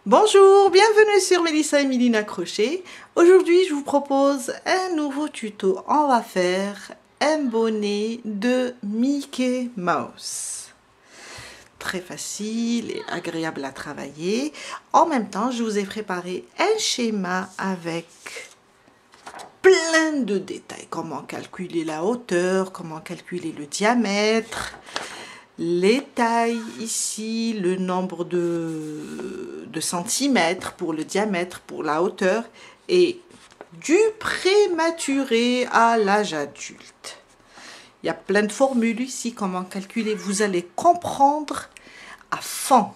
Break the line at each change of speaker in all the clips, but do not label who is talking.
Bonjour, bienvenue sur Melissa et Mélina Crochet. Aujourd'hui, je vous propose un nouveau tuto. On va faire un bonnet de Mickey Mouse. Très facile et agréable à travailler. En même temps, je vous ai préparé un schéma avec plein de détails. Comment calculer la hauteur, comment calculer le diamètre, les tailles ici, le nombre de centimètres pour le diamètre, pour la hauteur, et du prématuré à l'âge adulte. Il y a plein de formules ici, comment calculer. Vous allez comprendre à fond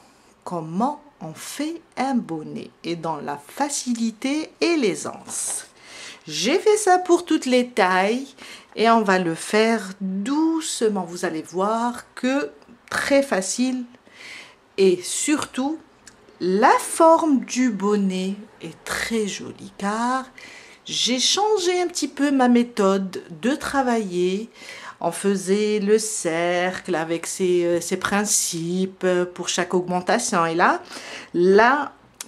comment on fait un bonnet et dans la facilité et l'aisance. J'ai fait ça pour toutes les tailles et on va le faire doucement. Vous allez voir que très facile et surtout la forme du bonnet est très jolie car j'ai changé un petit peu ma méthode de travailler. On faisait le cercle avec ses principes pour chaque augmentation et là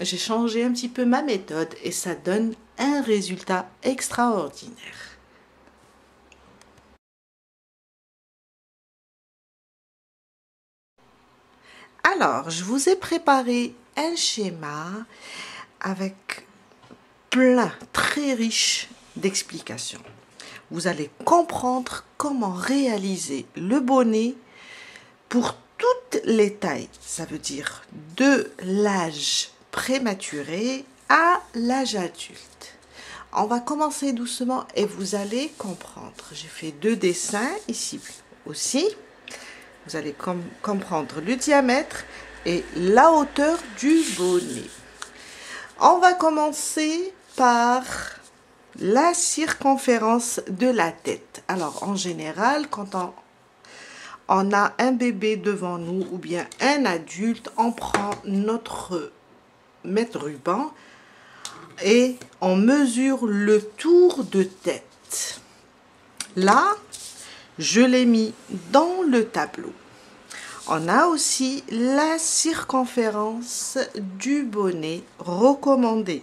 j'ai changé un petit peu ma méthode et ça donne un résultat extraordinaire. Alors, je vous ai préparé un schéma avec très riche d'explications. Vous allez comprendre comment réaliser le bonnet pour toutes les tailles. Ça veut dire de l'âge prématuré à l'âge adulte. On va commencer doucement et vous allez comprendre. J'ai fait deux dessins ici aussi. Vous allez comprendre le diamètre et la hauteur du bonnet. On va commencer par la circonférence de la tête. Alors, en général, quand on a un bébé devant nous ou bien un adulte, on prend notre mètre-ruban et on mesure le tour de tête. Là, je l'ai mis dans le tableau. On a aussi la circonférence du bonnet recommandée.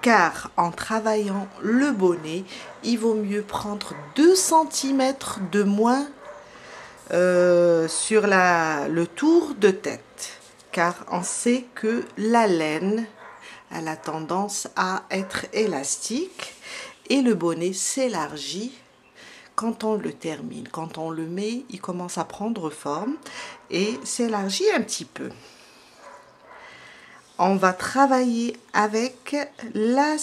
Car en travaillant le bonnet, il vaut mieux prendre 2 cm de moins sur le tour de tête. Car on sait que la laine elle a tendance à être élastique et le bonnet s'élargit quand on le termine. Quand on le met, il commence à prendre forme et s'élargit un petit peu. On va travailler avec la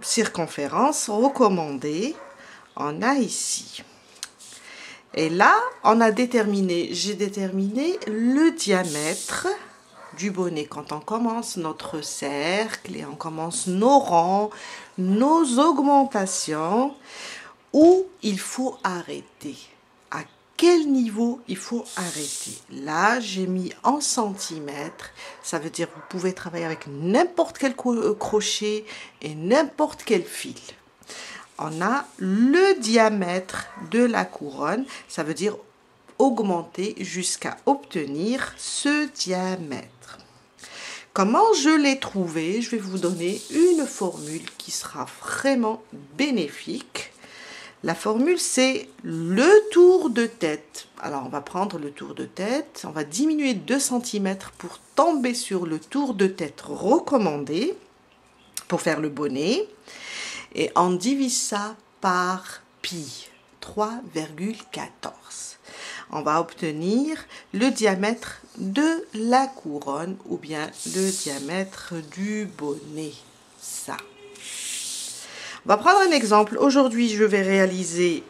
circonférence recommandée. On a ici. Et là, j'ai déterminé le diamètre du bonnet. Quand on commence notre cercle et on commence nos rangs, nos augmentations, où il faut arrêter. À quel niveau il faut arrêter? Là, j'ai mis en centimètres. Ça veut dire que vous pouvez travailler avec n'importe quel crochet et n'importe quel fil. On a le diamètre de la couronne. Ça veut dire augmenter jusqu'à obtenir ce diamètre. Comment je l'ai trouvé? Je vais vous donner une formule qui sera vraiment bénéfique. La formule, c'est le tour de tête. Alors, on va prendre le tour de tête. On va diminuer 2 cm pour tomber sur le tour de tête recommandé pour faire le bonnet. Et on divise ça par pi, 3,14. On va obtenir le diamètre de la couronne ou bien le diamètre du bonnet. Ça. On va prendre un exemple. Aujourd'hui, je vais réaliser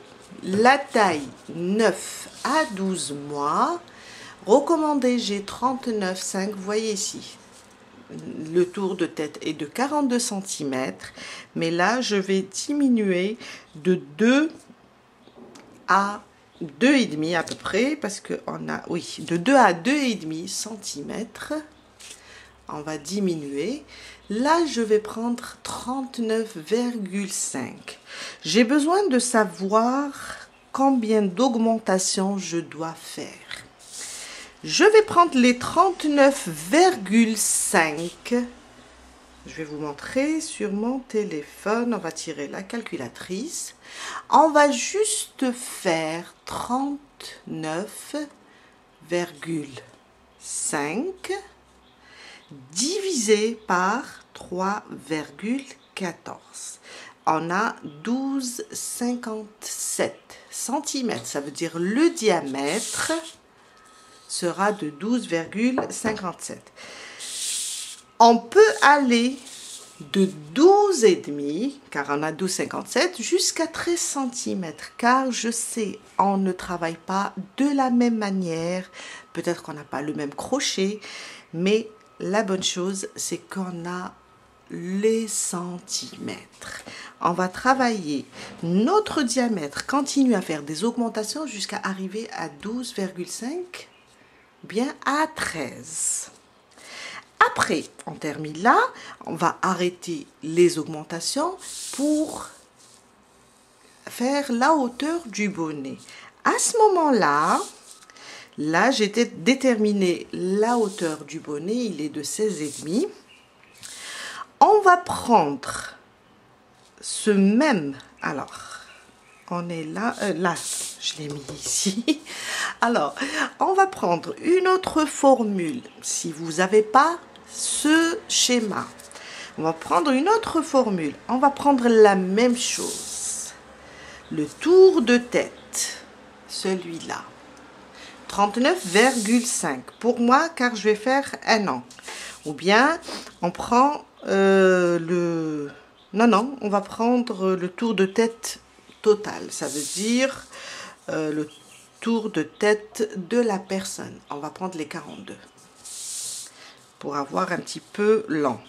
la taille 9 à 12 mois. Recommandé, j'ai 39,5. Vous voyez ici, le tour de tête est de 42 cm. Mais là, je vais diminuer de 2 à 2,5 à peu près. Parce qu'on a, oui, de 2 à 2,5 cm. On va diminuer. Là, je vais prendre 39,5. J'ai besoin de savoir combien d'augmentation je dois faire. Je vais prendre les 39,5. Je vais vous montrer sur mon téléphone. On va tirer la calculatrice. On va juste faire 39,5 divisé par 3,14. On a 12,57 cm. Ça veut dire le diamètre sera de 12,57. On peut aller de 12,5, car on a 12,57, jusqu'à 13 cm, car je sais, on ne travaille pas de la même manière. Peut-être qu'on n'a pas le même crochet, mais la bonne chose, c'est qu'on a les centimètres. On va travailler notre diamètre, continuer à faire des augmentations jusqu'à arriver à 12,5, bien à 13. Après, on termine là, on va arrêter les augmentations pour faire la hauteur du bonnet. À ce moment-là, j'ai déterminé la hauteur du bonnet, il est de 16,5. On va prendre ce même, alors, on est là, je l'ai mis ici. Alors, on va prendre une autre formule. Si vous n'avez pas ce schéma, on va prendre une autre formule. On va prendre la même chose. Le tour de tête, celui-là. 39,5 pour moi, car je vais faire un an. Ou bien, on prend on va prendre le tour de tête total. Ça veut dire le tour de tête de la personne. On va prendre les 42 pour avoir un petit peu lent.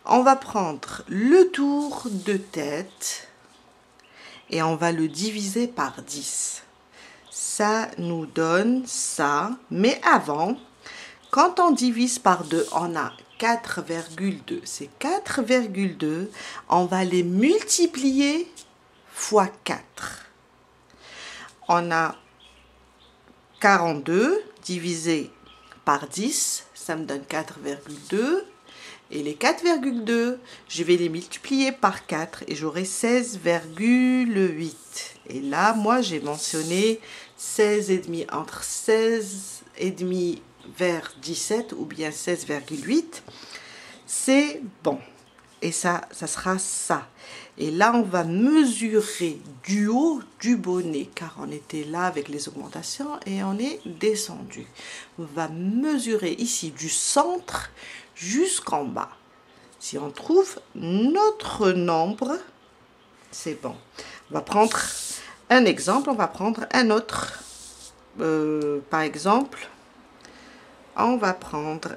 On va prendre le tour de tête et on va le diviser par 10. Ça nous donne ça. Mais avant, quand on divise par 2, on a 4,2. Ces 4,2, on va les multiplier fois 4. On a 42 divisé par 10, ça me donne 4,2. Et les 4,2, je vais les multiplier par 4 et j'aurai 16,8. Et là, moi, j'ai mentionné 16,5 entre 16,5 vers 17 ou bien 16,8. C'est bon. Et ça sera ça. Et là, on va mesurer du haut du bonnet, car on était là avec les augmentations et on est descendu. On va mesurer ici du centre jusqu'en bas. Si on trouve notre nombre, c'est bon. On va prendre un exemple, on va prendre un autre. Par exemple, on va prendre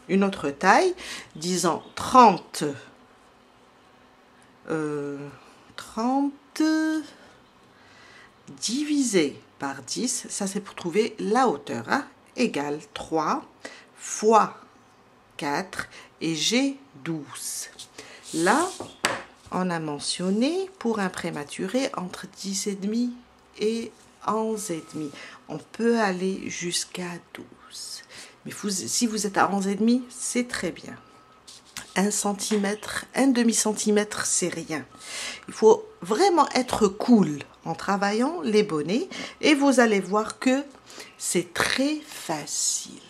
une autre taille, disons 30 divisé par 10, ça c'est pour trouver la hauteur, hein, égale 3 fois 4 et j'ai 12. Là, on a mentionné pour un prématuré entre 10,5 et 11,5. On peut aller jusqu'à 12. Mais si vous êtes à 11,5, c'est très bien. 1 cm, un demi-centimètre, c'est rien. Il faut vraiment être cool en travaillant les bonnets et vous allez voir que c'est très facile.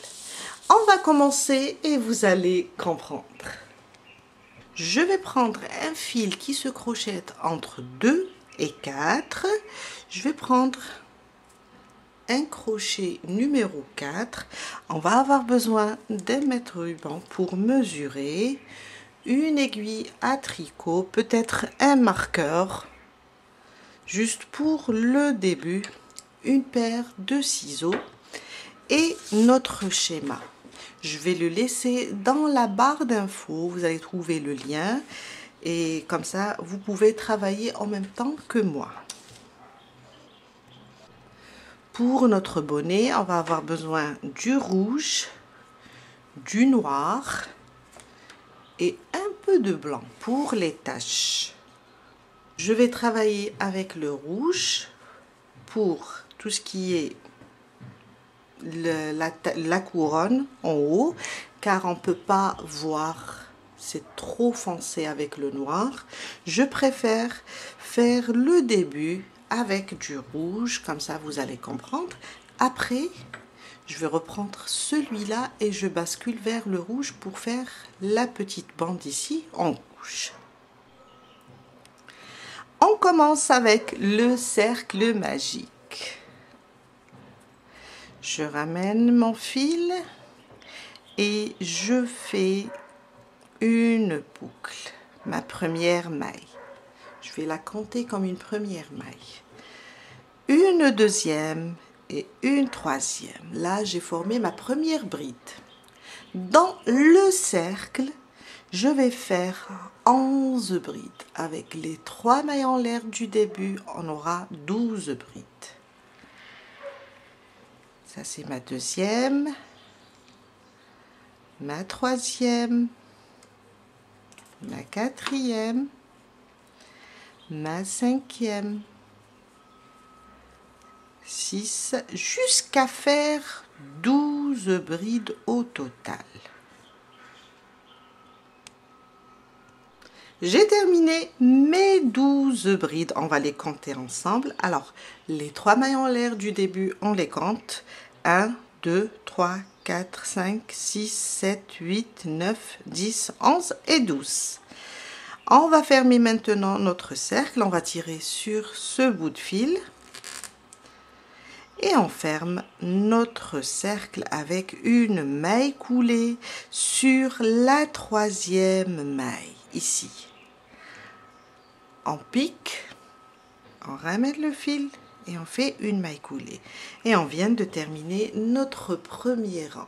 On va commencer et vous allez comprendre. Je vais prendre un fil qui se crochette entre 2 et 4. Je vais prendre un crochet numéro 4. On va avoir besoin d'un mètre ruban pour mesurer, une aiguille à tricot, peut-être un marqueur, juste pour le début, une paire de ciseaux et notre schéma. Je vais le laisser dans la barre d'infos, vous allez trouver le lien et comme ça vous pouvez travailler en même temps que moi. Pour notre bonnet, on va avoir besoin du rouge, du noir et un peu de blanc pour les taches. Je vais travailler avec le rouge pour tout ce qui est la couronne en haut, car on ne peut pas voir, c'est trop foncé avec le noir. Je préfère faire le début avec du rouge, comme ça vous allez comprendre. Après, je vais reprendre celui-là et je bascule vers le rouge pour faire la petite bande ici en rouge. On commence avec le cercle magique. Je ramène mon fil et je fais une boucle, ma première maille. Je vais la compter comme une première maille. Une deuxième et une troisième. Là, j'ai formé ma première bride. Dans le cercle, je vais faire 11 brides. Avec les 3 mailles en l'air du début, on aura 12 brides. Ça, c'est ma deuxième, ma troisième, ma quatrième, ma cinquième, 6, jusqu'à faire 12 brides au total. J'ai terminé mes 12 brides, on va les compter ensemble. Alors, les 3 mailles en l'air du début, on les compte. 1, 2, 3, 4, 5, 6, 7, 8, 9, 10, 11 et 12. On va fermer maintenant notre cercle, on va tirer sur ce bout de fil. Et on ferme notre cercle avec une maille coulée sur la troisième maille, ici. On pique, on ramène le fil et on fait une maille coulée. Et on vient de terminer notre premier rang.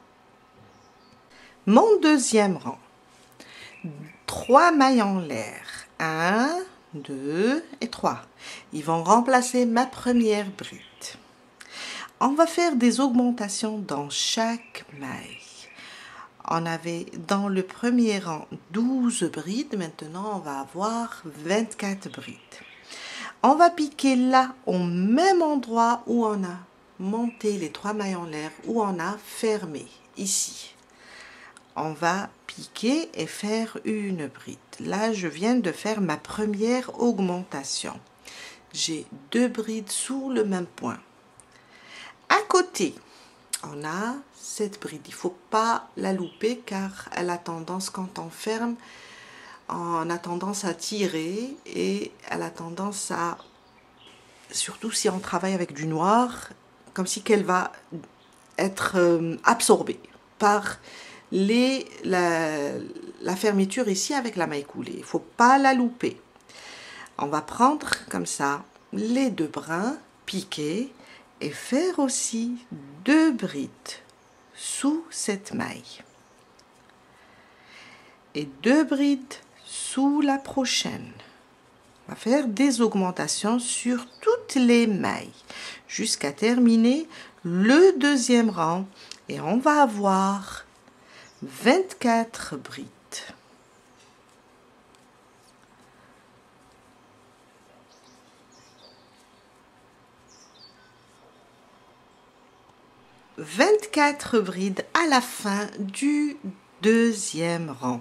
Mon deuxième rang, 3 mailles en l'air. 1, 2 et 3. Ils vont remplacer ma première bride. On va faire des augmentations dans chaque maille. On avait dans le premier rang 12 brides, maintenant on va avoir 24 brides. On va piquer là au même endroit où on a monté les 3 mailles en l'air, où on a fermé, ici. On va piquer et faire une bride. Là, je viens de faire ma première augmentation. J'ai 2 brides sous le même point. À côté, on a cette bride. Il ne faut pas la louper car elle a tendance, quand on ferme, on a tendance à tirer et elle a tendance à, surtout si on travaille avec du noir, comme si qu'elle va être absorbée par la fermeture ici avec la maille coulée. Il ne faut pas la louper. On va prendre comme ça les 2 brins, piquer et faire aussi 2 brides sous cette maille et 2 brides sous la prochaine. On va faire des augmentations sur toutes les mailles jusqu'à terminer le deuxième rang et on va avoir 24 brides. « 24 brides à la fin du deuxième rang. »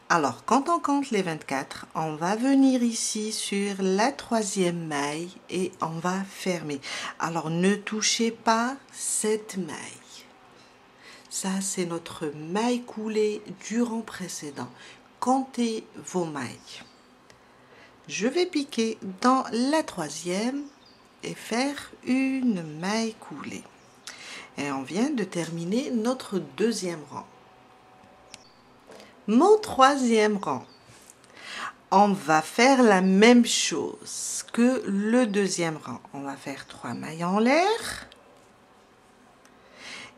Alors, quand on compte les 24, on va venir ici sur la troisième maille et on va fermer. Alors, ne touchez pas cette maille. Ça, c'est notre maille coulée du rang précédent. Comptez vos mailles. Je vais piquer dans la troisième et faire une maille coulée. Et on vient de terminer notre deuxième rang. Mon troisième rang, on va faire la même chose que le deuxième rang. On va faire 3 mailles en l'air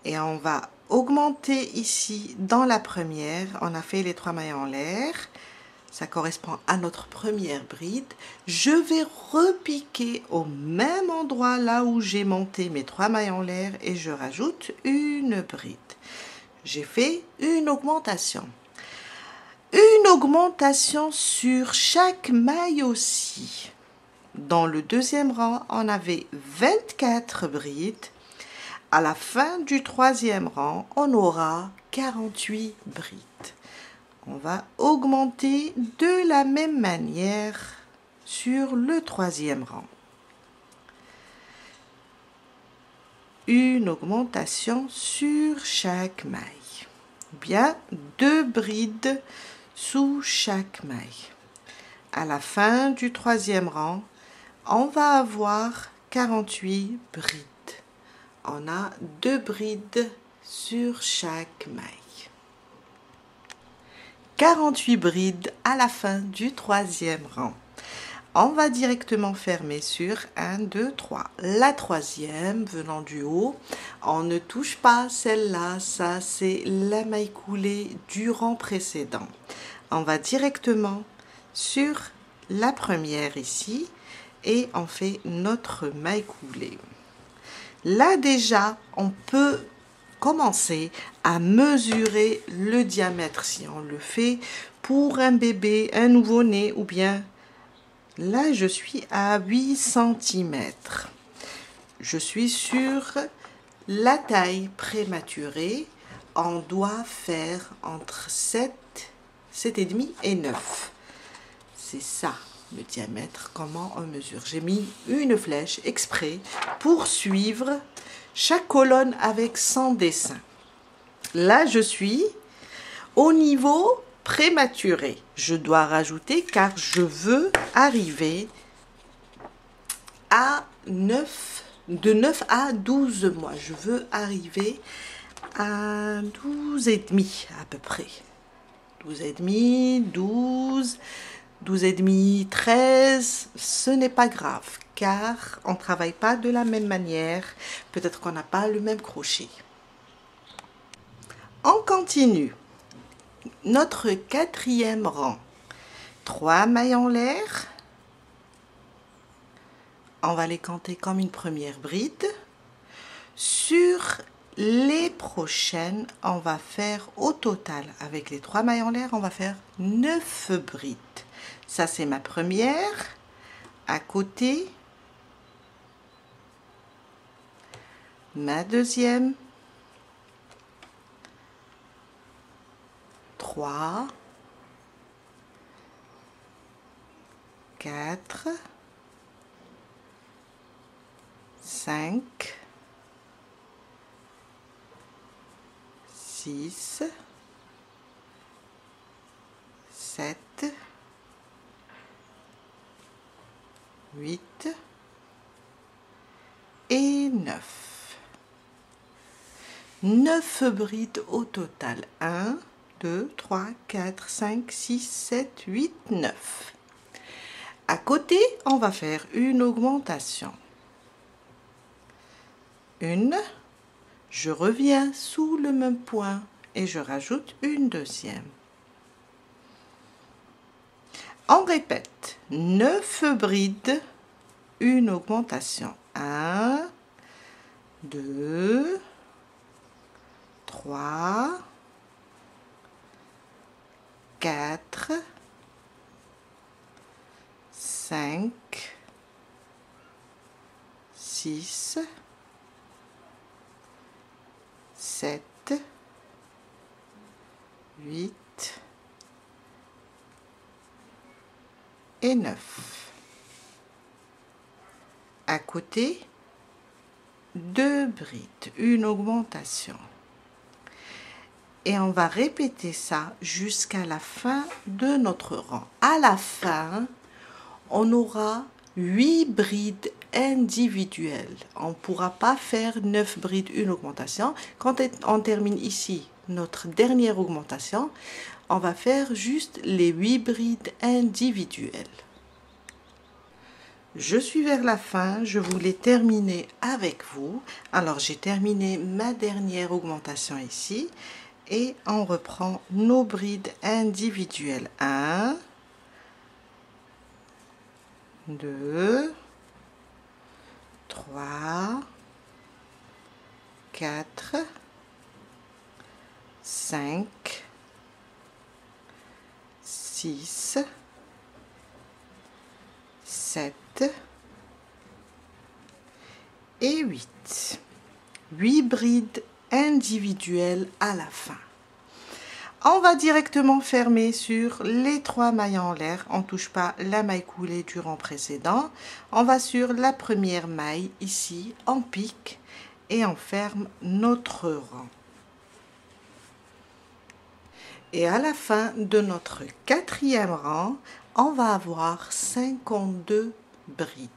et on va augmenter ici dans la première. On a fait les 3 mailles en l'air. Ça correspond à notre première bride. Je vais repiquer au même endroit là où j'ai monté mes 3 mailles en l'air et je rajoute une bride. J'ai fait une augmentation. Une augmentation sur chaque maille aussi. Dans le deuxième rang, on avait 24 brides. À la fin du troisième rang, on aura 48 brides. On va augmenter de la même manière sur le troisième rang. Une augmentation sur chaque maille. Bien, 2 brides sous chaque maille. À la fin du troisième rang, on va avoir 48 brides. On a 2 brides sur chaque maille. 48 brides à la fin du troisième rang. On va directement fermer sur 1, 2, 3. La troisième venant du haut, on ne touche pas celle-là, ça c'est la maille coulée du rang précédent. On va directement sur la première ici et on fait notre maille coulée. Là déjà, on peut commencer à mesurer le diamètre si on le fait pour un bébé, un nouveau-né ou bien là je suis à 8 cm. Je suis sur la taille prématurée. On doit faire entre 7,5 et 9. C'est ça le diamètre, comment on mesure. J'ai mis une flèche exprès pour suivre chaque colonne avec son dessin. Là, je suis au niveau prématuré. Je dois rajouter car je veux arriver à 9, de 9 à 12 mois. Je veux arriver à 12 et demi à peu près. 12 et demi, 12, 12 et demi, 13, ce n'est pas grave car on ne travaille pas de la même manière. Peut-être qu'on n'a pas le même crochet. On continue. Notre quatrième rang. 3 mailles en l'air. On va les compter comme une première bride. Sur les prochaines, on va faire au total, avec les 3 mailles en l'air, on va faire 9 brides. Ça, c'est ma première. À côté, ma deuxième. 3, 4, 5, 6, 7, 8 et 9. 9 brides au total. 1, 2, 3, 4, 5, 6, 7, 8, 9. À côté, on va faire une augmentation. Une, je reviens sous le même point et je rajoute une deuxième. On répète, 9 brides, une augmentation. 1, 2, 3, 4, 5, 6, 7, 8 et 9. À côté, 2 brides, une augmentation. Et on va répéter ça jusqu'à la fin de notre rang. À la fin, on aura 8 brides individuelles. On ne pourra pas faire 9 brides, une augmentation. Quand on termine ici notre dernière augmentation, on va faire juste les 8 brides individuelles. Je suis vers la fin, je voulais terminer avec vous. Alors j'ai terminé ma dernière augmentation ici. Et on reprend nos brides individuelles. 1, 2, 3, 4, 5, 6, 7 et 8. 8 brides individuelles à la fin. On va directement fermer sur les 3 mailles en l'air. On ne touche pas la maille coulée du rang précédent. On va sur la première maille ici, on pique et on ferme notre rang. Et à la fin de notre 4e rang, on va avoir 52 brides.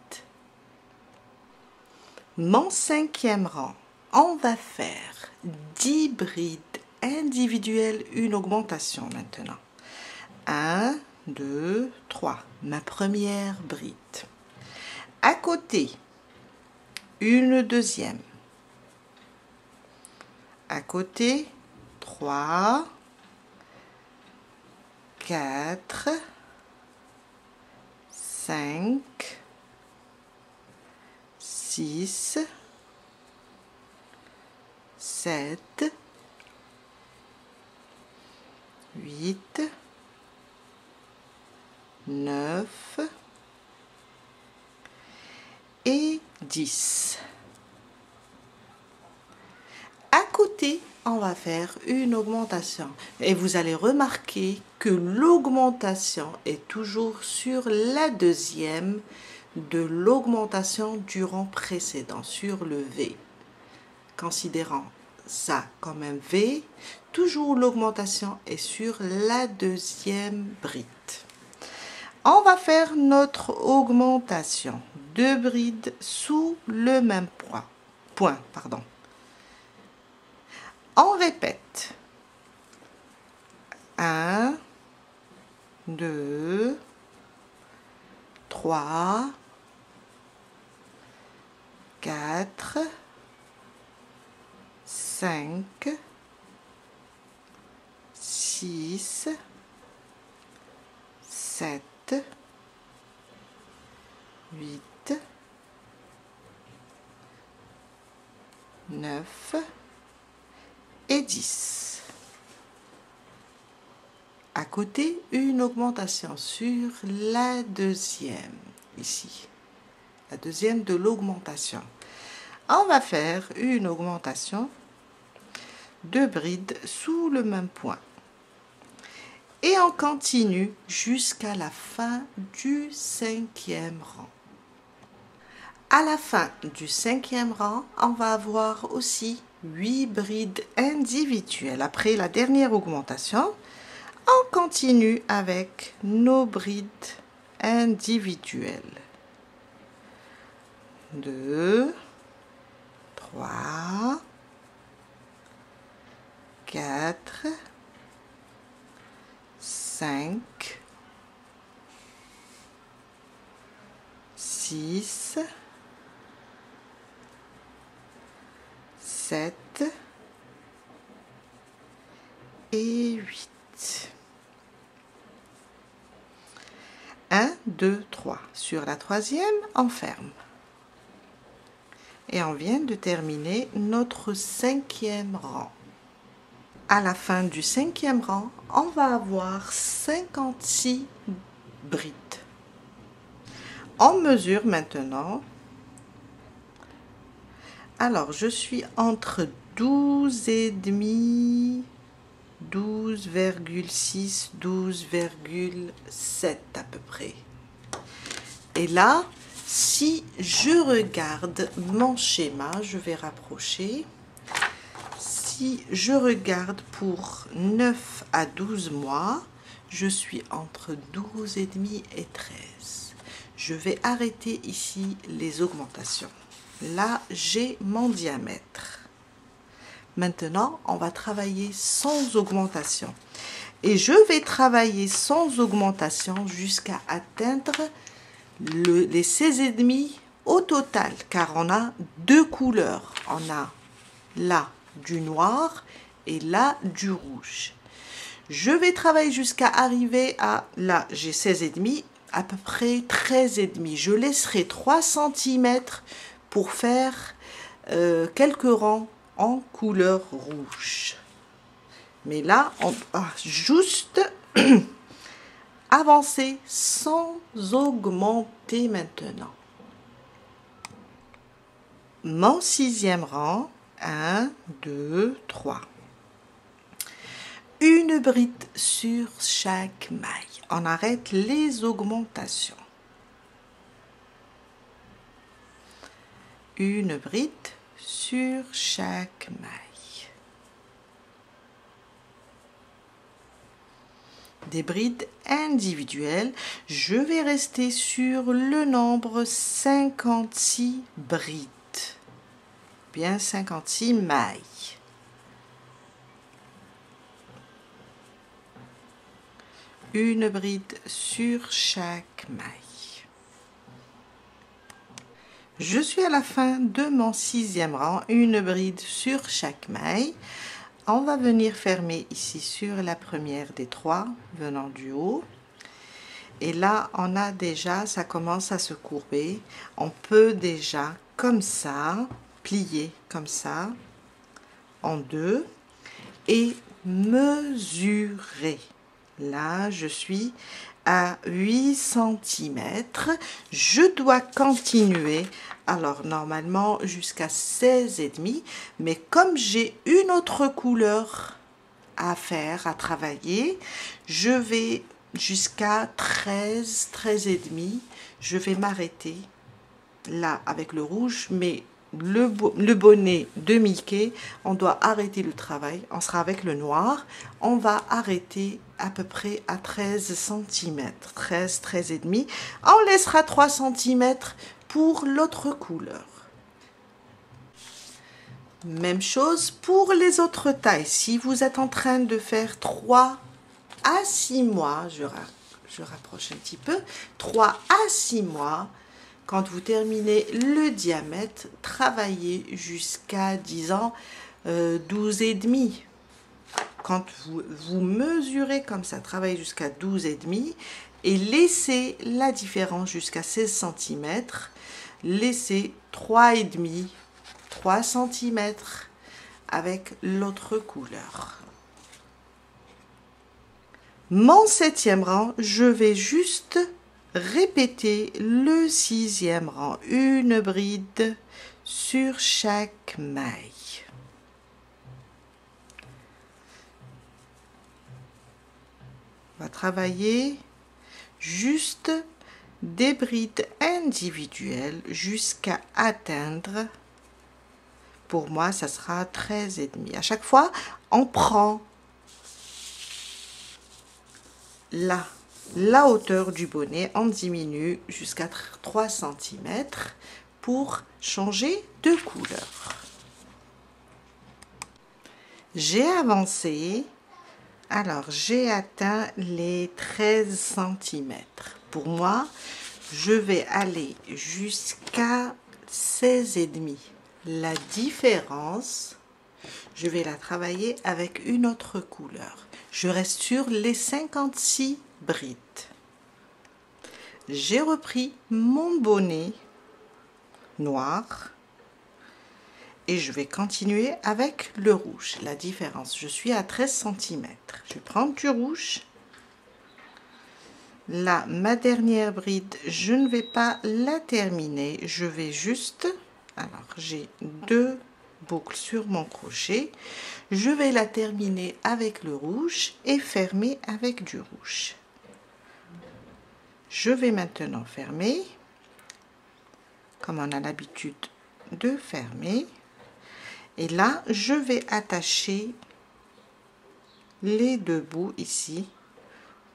Mon 5e rang, on va faire 10 brides individuelles, une augmentation maintenant. 1, 2, 3, ma première bride. À côté, une deuxième. À côté, 3, 4, 5, 6, 7, 8, 9 et 10. À côté, on va faire une augmentation et vous allez remarquer que l'augmentation est toujours sur la deuxième de l'augmentation du rang précédent, sur le V. Considérant ça comme un V, toujours l'augmentation est sur la deuxième bride. On va faire notre augmentation, 2 brides sous le même point. On répète. 1, 2, 3, 4, 5, 6, 7, 8, 9 et 10. À côté, une augmentation sur la deuxième, ici. La deuxième de l'augmentation. On va faire une augmentation de brides sous le même point. Et on continue jusqu'à la fin du 5e rang. À la fin du 5e rang, on va avoir aussi 8 brides individuelles. Après la dernière augmentation, on continue avec nos brides individuelles. 2, 3, 4, 5, 6, 7 et 8. 1, 2, 3. Sur la 3e, on ferme. Et on vient de terminer notre 5e rang. À la fin du 5e rang, on va avoir 56 brides. On mesure maintenant. Alors, je suis entre 12,5, 12,6, 12,7 à peu près. Et là, si je regarde mon schéma, je vais rapprocher. Si je regarde pour 9 à 12 mois, je suis entre 12,5 et 13. Je vais arrêter ici les augmentations. Là, j'ai mon diamètre. Maintenant, on va travailler sans augmentation. Et je vais travailler sans augmentation jusqu'à atteindre les 16,5 au total, car on a 2 couleurs. On a là du noir et là du rouge. Je vais travailler jusqu'à arriver à, là j'ai 16,5, à peu près 13,5. Je laisserai 3 cm pour faire quelques rangs en couleur rouge. Mais là, on va juste avancer sans augmenter maintenant. Mon 6e rang, 1, 2, 3. Une bride sur chaque maille. On arrête les augmentations. Une bride sur chaque maille. Des brides individuelles, je vais rester sur le nombre 56 brides, bien 56 mailles. Une bride sur chaque maille. Je suis à la fin de mon 6e rang, une bride sur chaque maille. On va venir fermer ici sur la première des 3 venant du haut. Et là, on a déjà, ça commence à se courber. On peut déjà, comme ça, plier comme ça, en 2 et mesurer. Là, je suis à 8 cm. Je dois continuer. Alors, normalement, jusqu'à 16,5. Mais comme j'ai une autre couleur à faire, à travailler, je vais jusqu'à 13, 13,5. Je vais m'arrêter là avec le rouge, mais le bonnet de Mickey, on doit arrêter le travail. On sera avec le noir. On va arrêter à peu près à 13 cm, 13, 13,5. On laissera 3 cm pour l'autre couleur. Même chose pour les autres tailles. Si vous êtes en train de faire 3 à 6 mois, je rapproche un petit peu, 3 à 6 mois, quand vous terminez le diamètre, travaillez jusqu'à, disons, 12,5. Quand vous mesurez comme ça, travaillez jusqu'à 12,5 et laissez la différence jusqu'à 16 cm. Laissez 3,5, 3 cm avec l'autre couleur. Mon 7e rang, je vais juste répéter le 6e rang, une bride sur chaque maille. On va travailler juste des brides individuelles jusqu'à atteindre, pour moi, ça sera 13,5. À chaque fois, on prend la hauteur du bonnet, on diminue jusqu'à 3 cm pour changer de couleur. J'ai avancé, alors j'ai atteint les 13 cm. Pour moi, je vais aller jusqu'à 16,5. La différence, je vais la travailler avec une autre couleur. Je reste sur les 56 brides. J'ai repris mon bonnet noir et je vais continuer avec le rouge. La différence, je suis à 13 cm. Je vais prendre du rouge. Là, ma dernière bride, je ne vais pas la terminer. Je vais juste... Alors, j'ai 2 boucles sur mon crochet. Je vais la terminer avec le rouge et fermer avec du rouge. Je vais maintenant fermer, comme on a l'habitude de fermer. Et là, je vais attacher les 2 bouts ici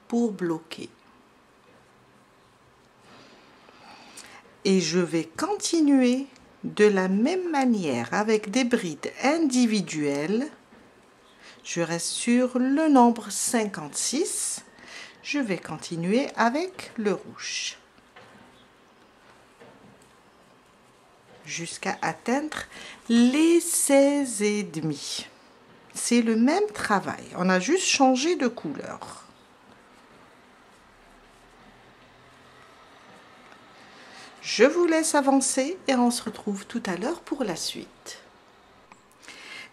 pour bloquer. Et je vais continuer de la même manière avec des brides individuelles. Je reste sur le nombre 56. Je vais continuer avec le rouge jusqu'à atteindre les 16,5. C'est le même travail, on a juste changé de couleur. Je vous laisse avancer et on se retrouve tout à l'heure pour la suite.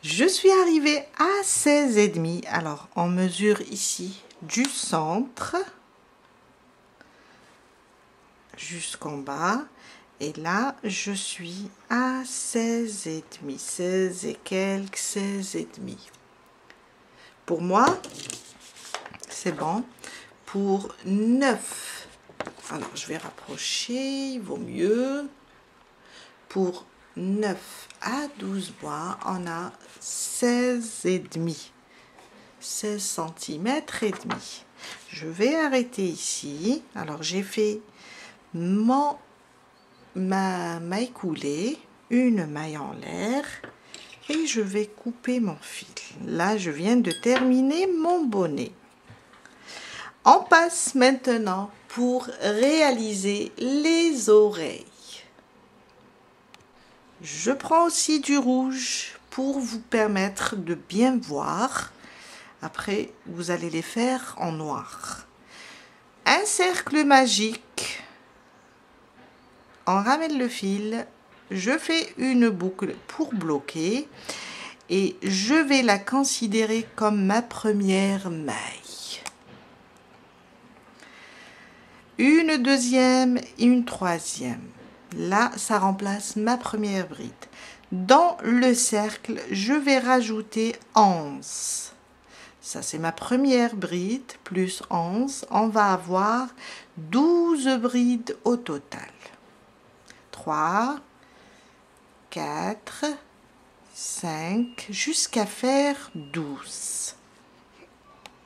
Je suis arrivée à 16,5. Alors, on mesure ici du centre jusqu'en bas. Et là, je suis à 16 et demi, 16 et quelques, 16 et demi. Pour moi, c'est bon. Pour 9, alors je vais rapprocher, il vaut mieux. Pour 9 à 12 mois, on a 16 et demi, 16 cm et demi. Je vais arrêter ici. Alors j'ai fait ma maille coulée, une maille en l'air et je vais couper mon fil. Là, je viens de terminer mon bonnet. On passe maintenant pour réaliser les oreilles. Je prends aussi du rouge pour vous permettre de bien voir. Après, vous allez les faire en noir. Un cercle magique. On ramène le fil. Je fais une boucle pour bloquer. Et je vais la considérer comme ma première maille. Une deuxième et une troisième. Là, ça remplace ma première bride. Dans le cercle, je vais rajouter 11. Ça, c'est ma première bride, plus 11. On va avoir 12 brides au total. 3, 4, 5, jusqu'à faire 12.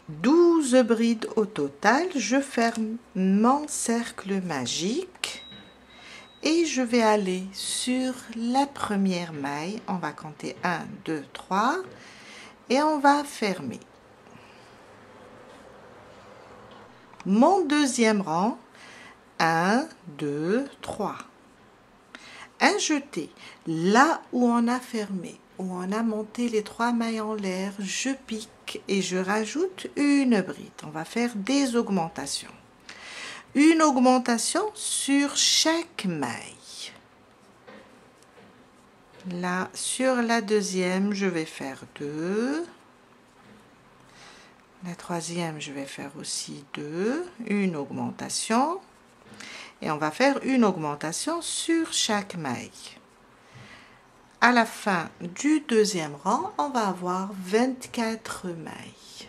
12 brides au total. Je ferme mon cercle magique. Et je vais aller sur la première maille. On va compter 1, 2, 3. Et on va fermer. Mon deuxième rang, 1, 2, 3. Un jeté, là où on a fermé, où on a monté les 3 mailles en l'air, je pique et je rajoute une bride. On va faire des augmentations. Une augmentation sur chaque maille. Là, sur la deuxième, je vais faire 2. La troisième, je vais faire aussi 2. Une augmentation. Et on va faire une augmentation sur chaque maille. À la fin du deuxième rang, on va avoir 24 mailles.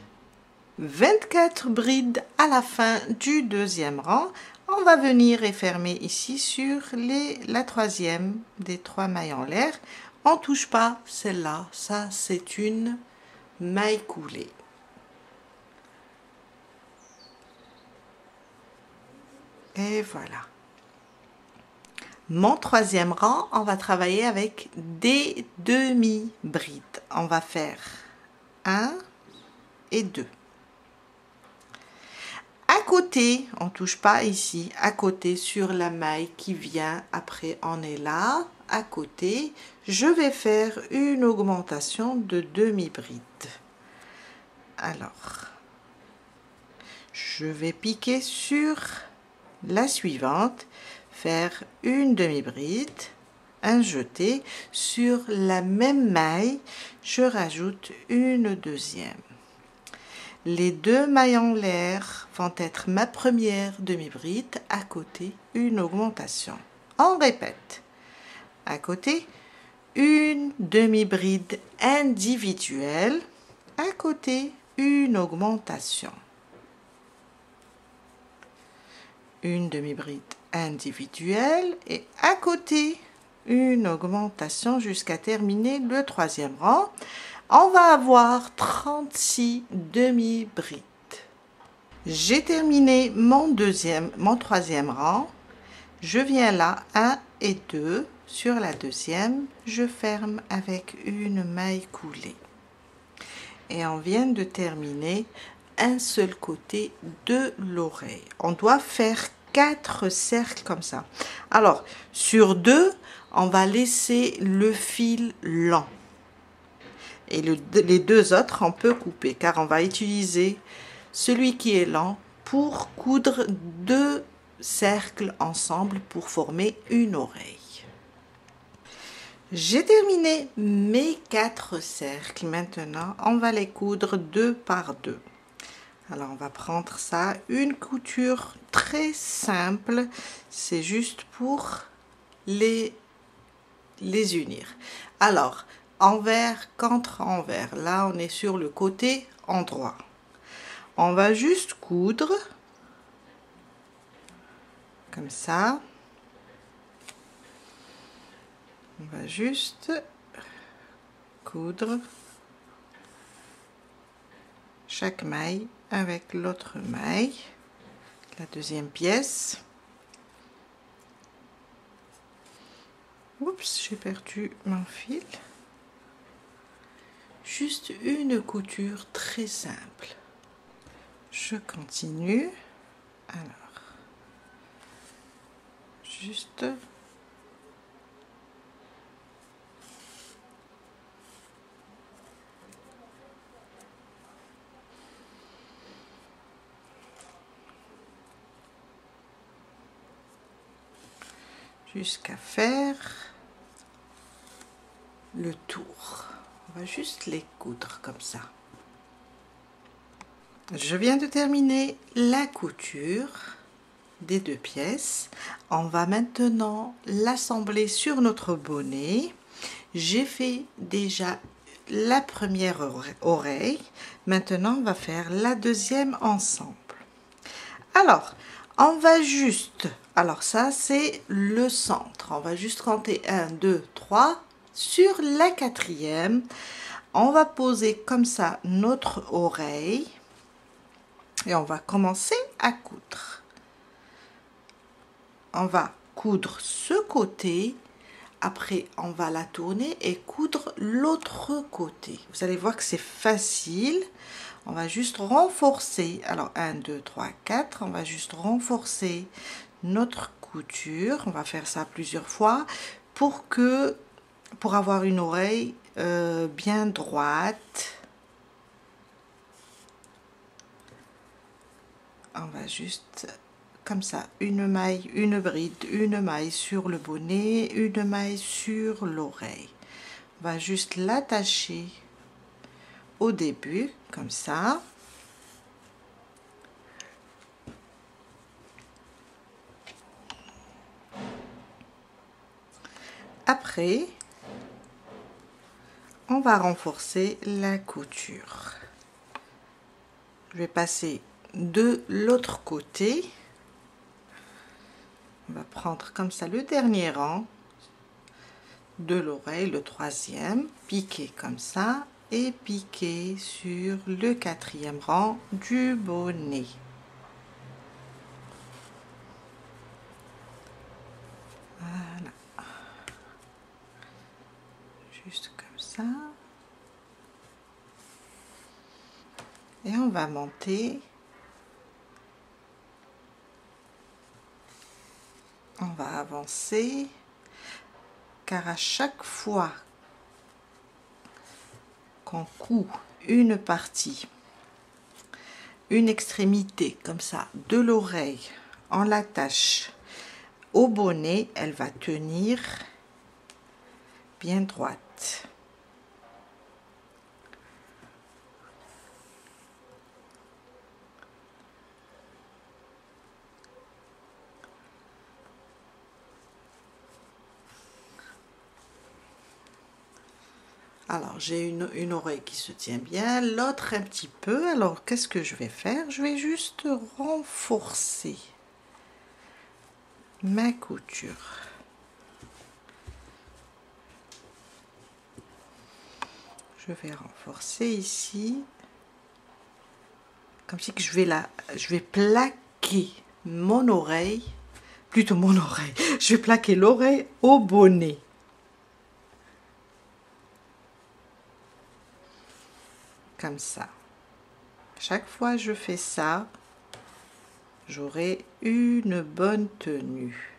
24 brides à la fin du deuxième rang. On va venir et fermer ici sur la troisième des 3 mailles en l'air. On ne touche pas celle-là. Ça, c'est une maille coulée. Et voilà. Mon troisième rang, on va travailler avec des demi-brides. On va faire 1 et 2. À côté, on ne touche pas ici, à côté sur la maille qui vient, après on est là, à côté, je vais faire une augmentation de demi-bride. Alors, je vais piquer sur la suivante, faire une demi-bride, un jeté, sur la même maille, je rajoute une deuxième. Les 2 mailles en l'air vont être ma première demi-bride, à côté une augmentation. On répète. À côté, une demi-bride individuelle, à côté une augmentation. Une demi-bride individuelle et à côté une augmentation jusqu'à terminer le troisième rang. On va avoir 36 demi-brides. J'ai terminé mon troisième rang. Je viens là, 1 et 2. Sur la deuxième, je ferme avec une maille coulée. Et on vient de terminer un seul côté de l'oreille. On doit faire 4 cercles comme ça. Alors, sur 2, on va laisser le fil lent. Et les 2 autres, on peut couper, car on va utiliser celui qui est lent pour coudre 2 cercles ensemble pour former une oreille. J'ai terminé mes 4 cercles. Maintenant, on va les coudre 2 par 2. Alors, on va prendre ça, une couture très simple. C'est juste pour les unir. Alors, envers contre envers. Là, on est sur le côté endroit. On va juste coudre comme ça. On va juste coudre chaque maille avec l'autre maille, la deuxième pièce. Oups, j'ai perdu mon fil. Juste une couture très simple. Je continue. Alors, juste jusqu'à faire le tour. On va juste les coudre comme ça. Je viens de terminer la couture des deux pièces. On va maintenant l'assembler sur notre bonnet. J'ai fait déjà la première oreille. Maintenant, on va faire la deuxième ensemble. Alors, on va juste... Alors ça, c'est le centre. On va juste compter 1, 2, 3. Sur la quatrième, on va poser comme ça notre oreille. Et on va commencer à coudre. On va coudre ce côté. Après, on va la tourner et coudre l'autre côté. Vous allez voir que c'est facile. On va juste renforcer. Alors, 1, 2, 3, 4. On va juste renforcer notre couture. On va faire ça plusieurs fois pour avoir une oreille bien droite. On va juste comme ça, une maille, une bride, une maille sur le bonnet, une maille sur l'oreille. On va juste l'attacher au début, comme ça. Après, on va renforcer la couture. Je vais passer de l'autre côté. On va prendre comme ça le dernier rang de l'oreille, le troisième, piquer comme ça et piquer sur le quatrième rang du bonnet. Voilà. Juste comme ça. Et on va monter. On va avancer, car à chaque fois qu'on coud une partie, une extrémité comme ça de l'oreille, on l'attache au bonnet, elle va tenir bien droite. Alors, j'ai une oreille qui se tient bien, l'autre un petit peu. Alors, qu'est-ce que je vais faire? Je vais juste renforcer ma couture. Je vais renforcer ici. Comme si que je vais plaquer mon oreille, plutôt mon oreille. Je vais plaquer l'oreille au bonnet. Comme ça. Chaque fois que je fais ça, j'aurai une bonne tenue.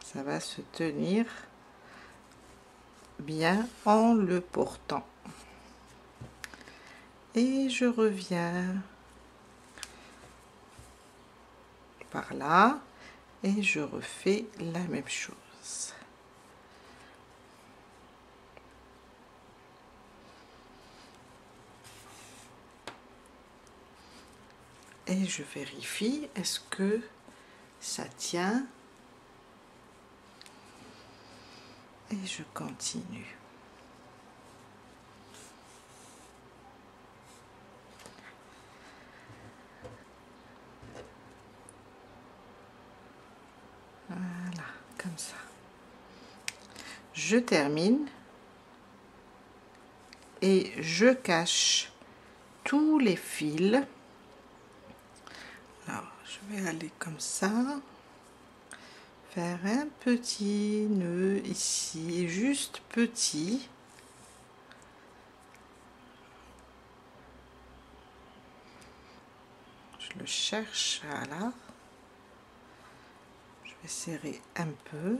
Ça va se tenir bien en le portant. Et je reviens par là et je refais la même chose. et je vérifie, est-ce que ça tient? Et je continue. Voilà, comme ça. Je termine et je cache tous les fils. Alors, je vais aller comme ça, faire un petit nœud ici, juste petit. Je le cherche, voilà. Je vais serrer un peu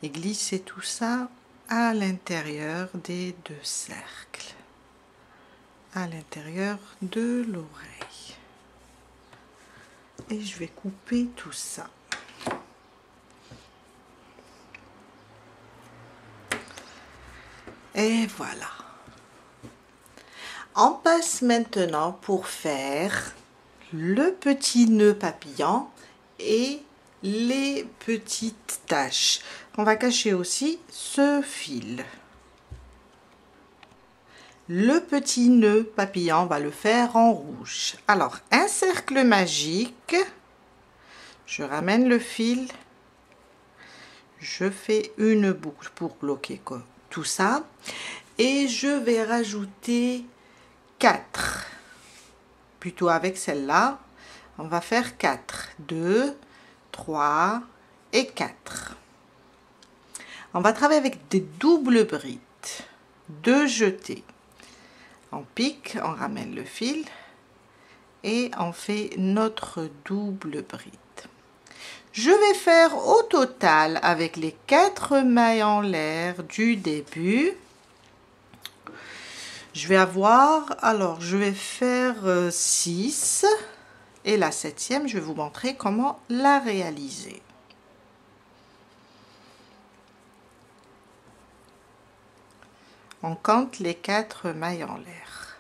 et glisser tout ça à l'intérieur des deux cercles, à l'intérieur de l'oreille. Et je vais couper tout ça. Et voilà. On passe maintenant pour faire le petit nœud papillon et les petites taches. On va cacher aussi ce fil. Le petit nœud papillon, on va le faire en rouge. Alors, un cercle magique. Je ramène le fil. Je fais une boucle pour bloquer tout ça. Et je vais rajouter 4. Plutôt avec celle-là. On va faire 4. 2, 3 et 4. On va travailler avec des doubles brides. 2 jetés. On pique, on ramène le fil et on fait notre double bride. Je vais faire au total avec les 4 mailles en l'air du début. Je vais avoir, alors je vais faire 6 et la 7e, je vais vous montrer comment la réaliser. On compte les 4 mailles en l'air.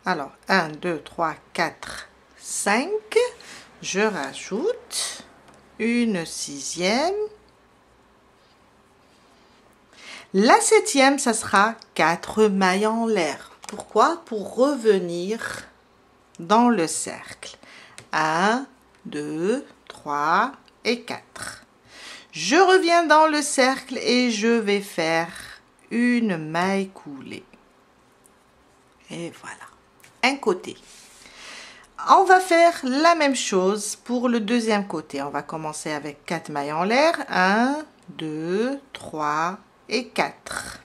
Alors, 1, 2, 3, 4, 5. Je rajoute une 6e. La 7e, ça sera 4 mailles en l'air. Pourquoi? Pour revenir dans le cercle. 1, 2, 3 et 4. Je reviens dans le cercle et je vais faire une maille coulée. Et voilà, un côté. On va faire la même chose pour le deuxième côté. On va commencer avec 4 mailles en l'air. 1, 2, 3 et 4.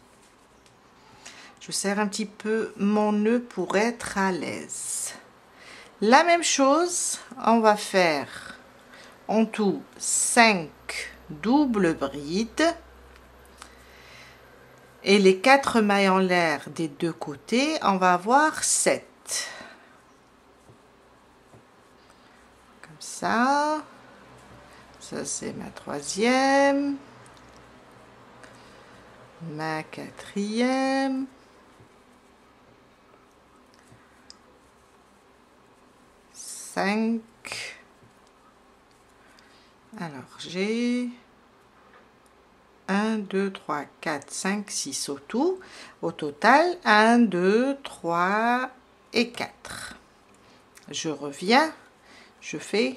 Je serre un petit peu mon nœud pour être à l'aise. La même chose, on va faire en tout 5 doubles brides. Et les 4 mailles en l'air des deux côtés, on va avoir 7. Comme ça. Ça, c'est ma 3e. Ma 4e. Alors, j'ai 1, 2, 3, 4, 5, 6 au tout. Au total, 1, 2, 3 et 4. Je reviens, je fais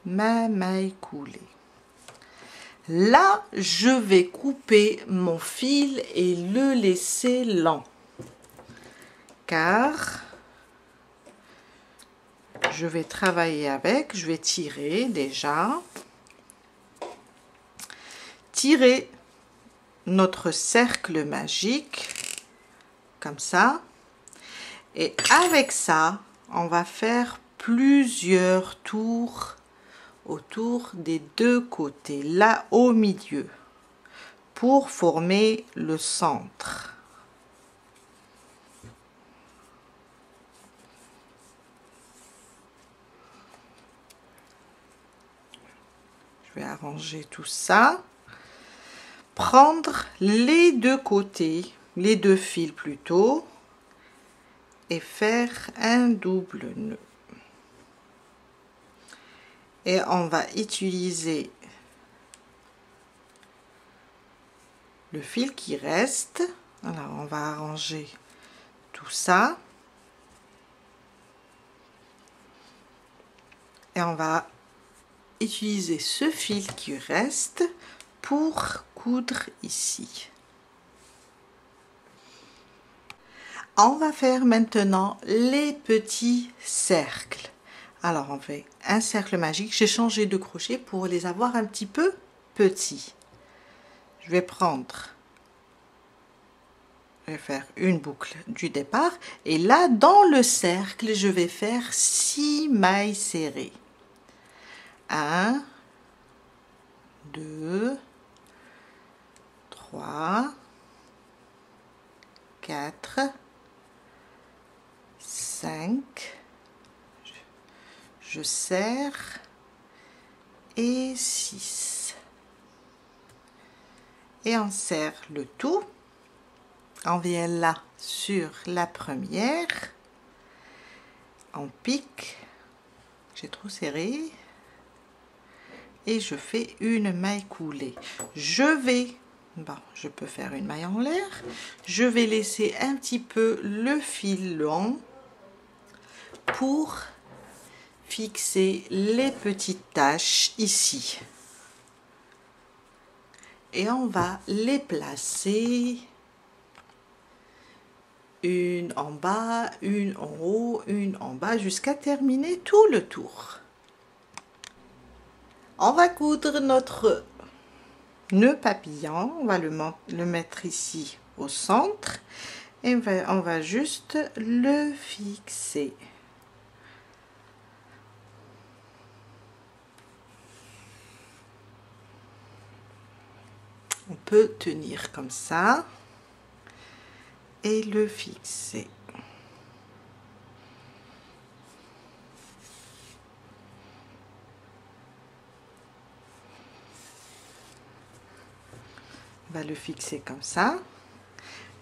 ma maille coulée. Là, je vais couper mon fil et le laisser lent. Car je vais travailler avec, je vais tirer déjà. Tirer notre cercle magique comme ça, et avec ça on va faire plusieurs tours autour des deux côtés, là au milieu, pour former le centre. Je vais arranger tout ça. Prendre les deux côtés, les deux fils plutôt, et faire un double nœud. Et on va utiliser le fil qui reste. Alors on va arranger tout ça. Et on va utiliser ce fil qui reste pour coudre ici. On va faire maintenant les petits cercles. Alors on fait un cercle magique. J'ai changé de crochet pour les avoir un petit peu petits. Je vais faire une boucle du départ et là dans le cercle je vais faire 6 mailles serrées. 1, 2, 3, 4, 5, je serre et 6. Et on serre le tout. On vient là sur la première, on pique, j'ai trop serré et je fais une maille coulée. Je peux faire une maille en l'air, je vais laisser un petit peu le fil long pour fixer les petites taches ici. Et on va les placer une en bas, une en haut, une en bas, jusqu'à terminer tout le tour. On va coudre notre nœud papillon, on va le mettre ici au centre et on va juste le fixer. On peut tenir comme ça et le fixer. On va le fixer comme ça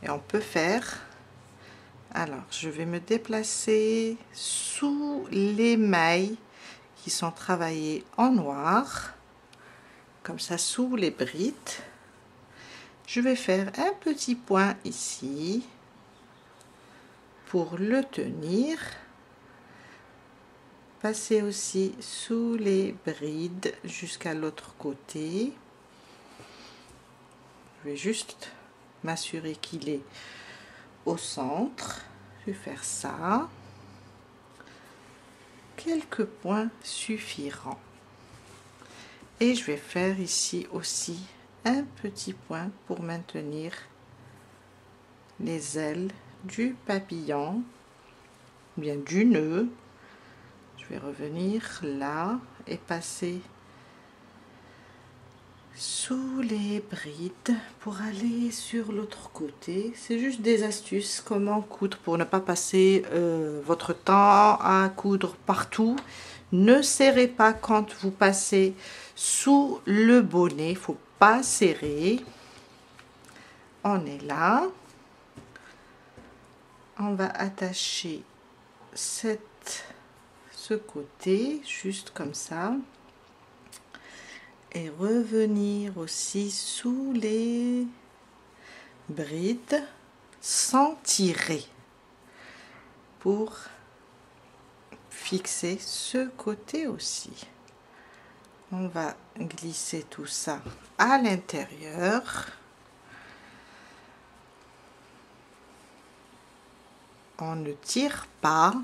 et on peut faire, alors je vais me déplacer sous les mailles qui sont travaillées en noir, comme ça sous les brides. Je vais faire un petit point ici pour le tenir, passer aussi sous les brides jusqu'à l'autre côté. Je vais juste m'assurer qu'il est au centre. Je vais faire ça. Quelques points suffiront. Et je vais faire ici aussi un petit point pour maintenir les ailes du papillon, bien du nœud. Je vais revenir là et passer sous les brides pour aller sur l'autre côté. C'est juste des astuces comment coudre pour ne pas passer votre temps à coudre partout. Ne serrez pas quand vous passez sous le bonnet, il faut pas serrer. On est là. On va attacher ce côté juste comme ça et revenir aussi sous les brides sans tirer pour fixer ce côté aussi. On va glisser tout ça à l'intérieur. On ne tire pas.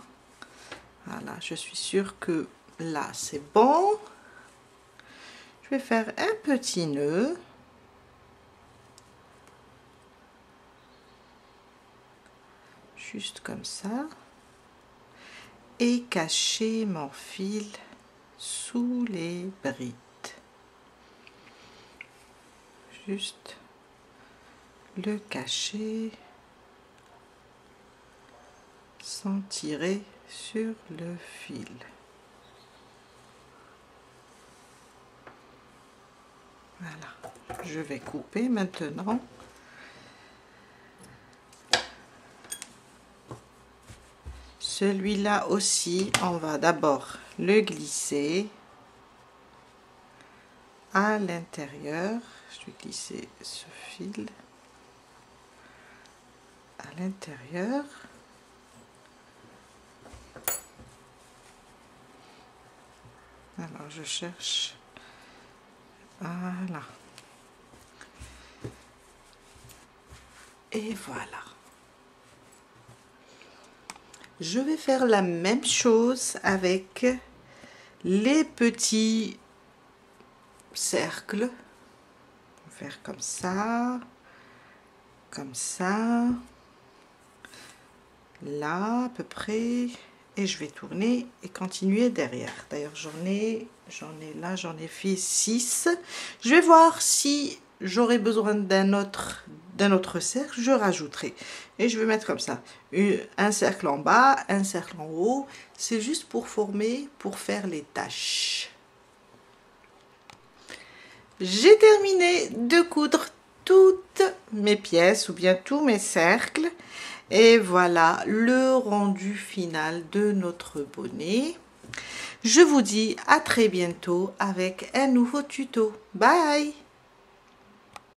Voilà, je suis sûre que là c'est bon. Je vais faire un petit nœud. Juste comme ça. Et cacher mon fil sous les brides. Juste le cacher sans tirer sur le fil. Voilà, je vais couper maintenant. Celui-là aussi, on va d'abord le glisser à l'intérieur. Je vais glisser ce fil à l'intérieur. Alors je cherche, voilà, et voilà. Je vais faire la même chose avec les petits cercles. Faire comme ça, là à peu près, et je vais tourner et continuer derrière. D'ailleurs j'en ai fait 6. Je vais voir si j'aurai besoin d'un autre cercle, je rajouterai, et je vais mettre comme ça un cercle en bas, un cercle en haut. C'est juste pour former, pour faire les taches. J'ai terminé de coudre toutes mes pièces ou bien tous mes cercles, et voilà le rendu final de notre bonnet. Je vous dis à très bientôt avec un nouveau tuto. Bye!